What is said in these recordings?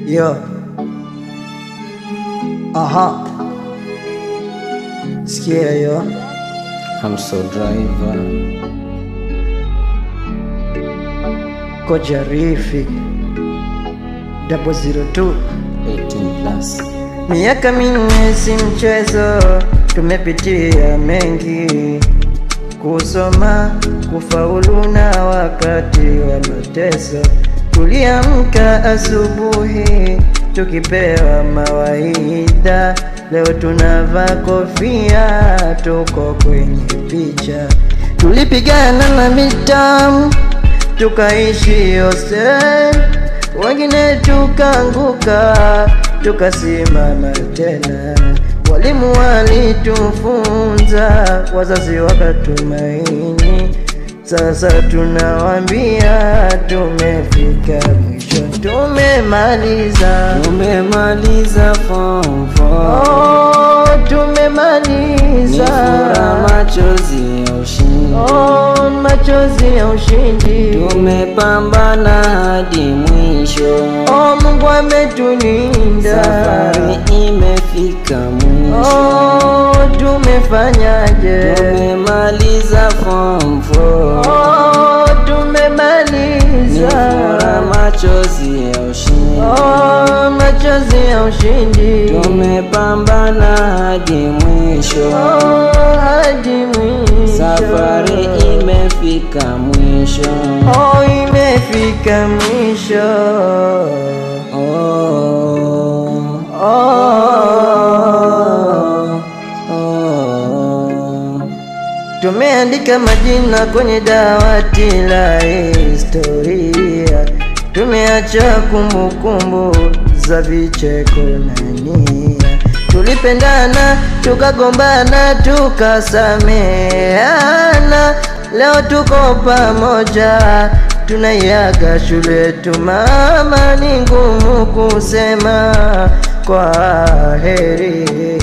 Yo. Aha. Sikia yo. I'm so driver. Koja Rifi 002 18+. Miaka minne si mchezo, tumepitia mengi, kusoma, kufaulu na wakati wa mateso. Tuliamka asubuhi tukipewa mawaidha, leo tunavaa kofia, tuko kwenye picha. Tulipigana na mitamu, tukaishi hostel, wengine tukaanguka, tukasimama tena. Walimu walitufunza, wazazi wakatumaini. Sasa tunawaambia tumefika mwisho, tumemaliza form 4. Oh, tumemaliza. Ni furaha, machozi ya ushindi. Oh, machozi ya ushindi. Tumepambana hadi mwisho. Oh, Mungu ametulinda. Safari imefika mwisho. Oh, tumefanyaje? Tumemaliza form 4. Oh, tumemaliza. Ni furaha, machozi ya ushindi. Oh, machozi ya ushindi. Tumepambana hadi mwisho. Oh, hadi mwisho. Safari imefika mwisho. Oh, imefika mwisho. Tumeandika majina kwenye dawati la historia, tumeacha kumbukumbu za vicheko na nia. Tulipendana, tukagombana, tukasameana, leo tuko pamoja, tunaiaga shule yetu. Mama, ni ngumu kusema kwa heri,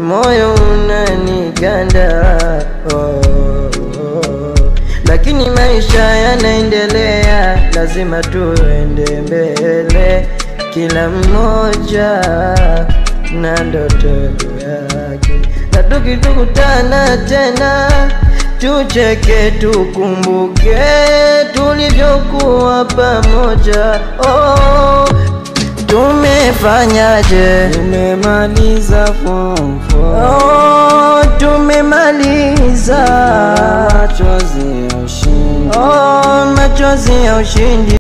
moyo unaniganda. Lakini maisha yanaendelea, lazima tuende mbele, kila mmoja na ndoto yake. Na tukikutana tena, tucheke, tukumbuke tulivyokuwa pamoja. Oh, tumefanyaje? Tumemaliza form 4. Oh, tumemaliza. Machozi ya ushindi. Oh, machozi ya ushindi.